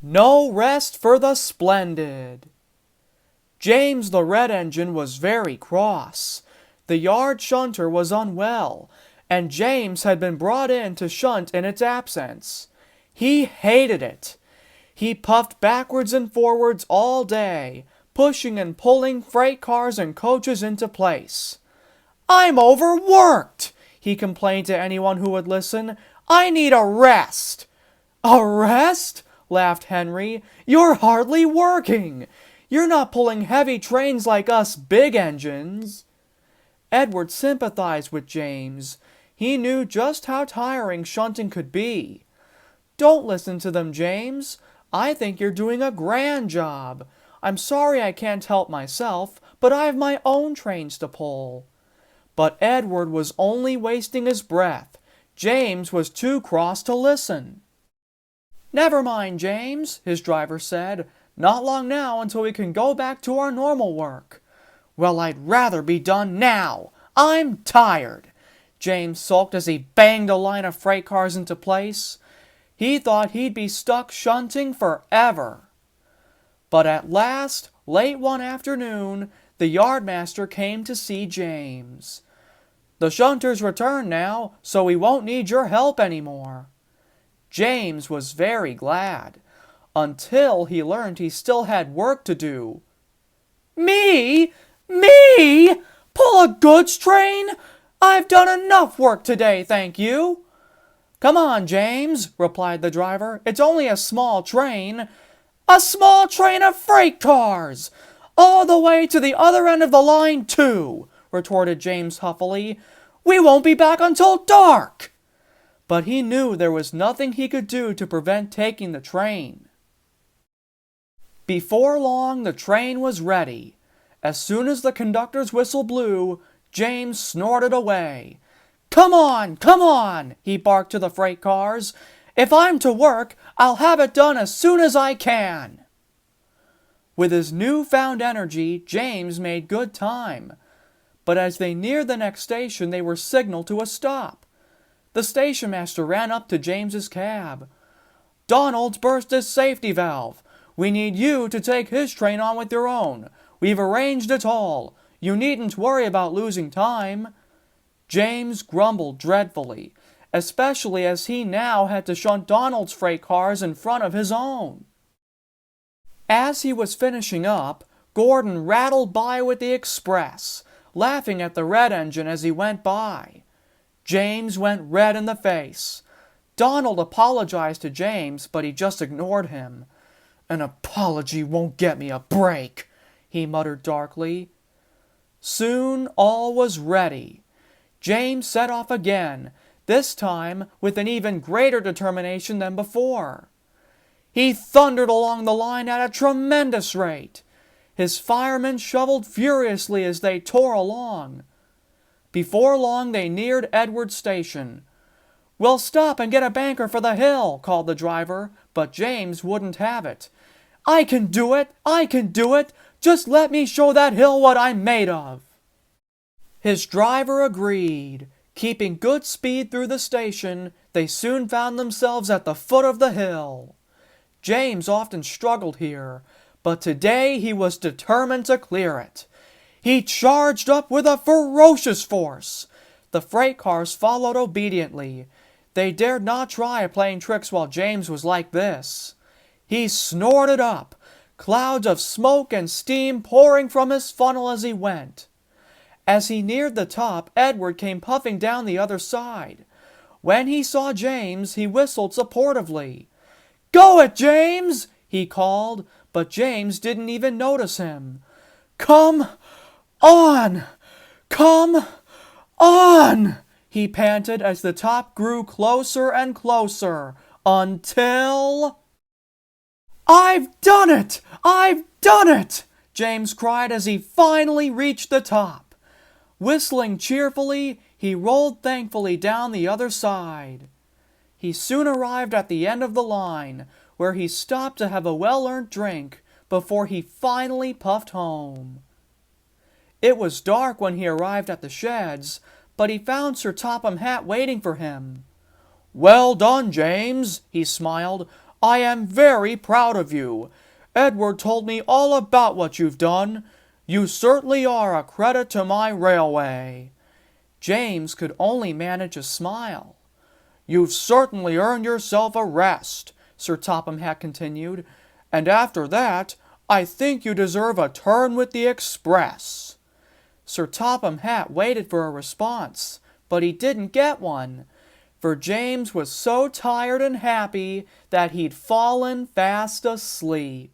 No rest for the Splendid. James the red engine was very cross. The yard shunter was unwell, and James had been brought in to shunt in its absence. He hated it. He puffed backwards and forwards all day, pushing and pulling freight cars and coaches into place. "I'm overworked," he complained to anyone who would listen. "I need a rest." "A rest?" laughed Henry. "You're hardly working. You're not pulling heavy trains like us big engines." Edward sympathized with James. He knew just how tiring shunting could be. "Don't listen to them, James. I think you're doing a grand job. I'm sorry I can't help myself, but I have my own trains to pull." But Edward was only wasting his breath. James was too cross to listen. "Never mind, James," his driver said. "Not long now until we can go back to our normal work." "Well, I'd rather be done now. I'm tired." James sulked as he banged a line of freight cars into place. He thought he'd be stuck shunting forever. But at last, late one afternoon, the yardmaster came to see James. "The shunter's returned now, so we won't need your help anymore." James was very glad, until he learned he still had work to do. "Me? Me? Pull a goods train? I've done enough work today, thank you." "Come on, James," replied the driver. "It's only a small train." "A small train of freight cars! All the way to the other end of the line, too," retorted James huffily. "We won't be back until dark." But he knew there was nothing he could do to prevent taking the train. Before long, the train was ready. As soon as the conductor's whistle blew, James snorted away. "Come on, come on," he barked to the freight cars. "If I'm to work, I'll have it done as soon as I can." With his newfound energy, James made good time. But as they neared the next station, they were signaled to a stop. The station master ran up to James's cab. "Donald's burst his safety valve. We need you to take his train on with your own. We've arranged it all. You needn't worry about losing time." James grumbled dreadfully, especially as he now had to shunt Donald's freight cars in front of his own. As he was finishing up, Gordon rattled by with the express, laughing at the red engine as he went by. James went red in the face. Donald apologized to James, but he just ignored him. "An apology won't get me a break," he muttered darkly. Soon all was ready. James set off again, this time with an even greater determination than before. He thundered along the line at a tremendous rate. His firemen shoveled furiously as they tore along. Before long they neared Edward's station. "We'll stop and get a banker for the hill," called the driver, but James wouldn't have it. "I can do it! I can do it! Just let me show that hill what I'm made of!" His driver agreed. Keeping good speed through the station, they soon found themselves at the foot of the hill. James often struggled here, but today he was determined to clear it. He charged up with a ferocious force. The freight cars followed obediently. They dared not try playing tricks while James was like this. He snorted up, clouds of smoke and steam pouring from his funnel as he went. As he neared the top, Edward came puffing down the other side. When he saw James, he whistled supportively. "Go it, James!" he called, but James didn't even notice him. "Come on! Come on!" he panted as the top grew closer and closer, until... "I've done it! I've done it!" James cried as he finally reached the top. Whistling cheerfully, he rolled thankfully down the other side. He soon arrived at the end of the line, where he stopped to have a well-earned drink before he finally puffed home. It was dark when he arrived at the sheds, but he found Sir Topham Hatt waiting for him. "Well done, James," he smiled. I am very proud of you. Edward told me all about what you've done. You certainly are a credit to my railway." James could only manage a smile. "You've certainly earned yourself a rest," Sir Topham Hatt continued, "and after that, I think you deserve a turn with the express." Sir Topham Hatt waited for a response, but he didn't get one, for James was so tired and happy that he'd fallen fast asleep.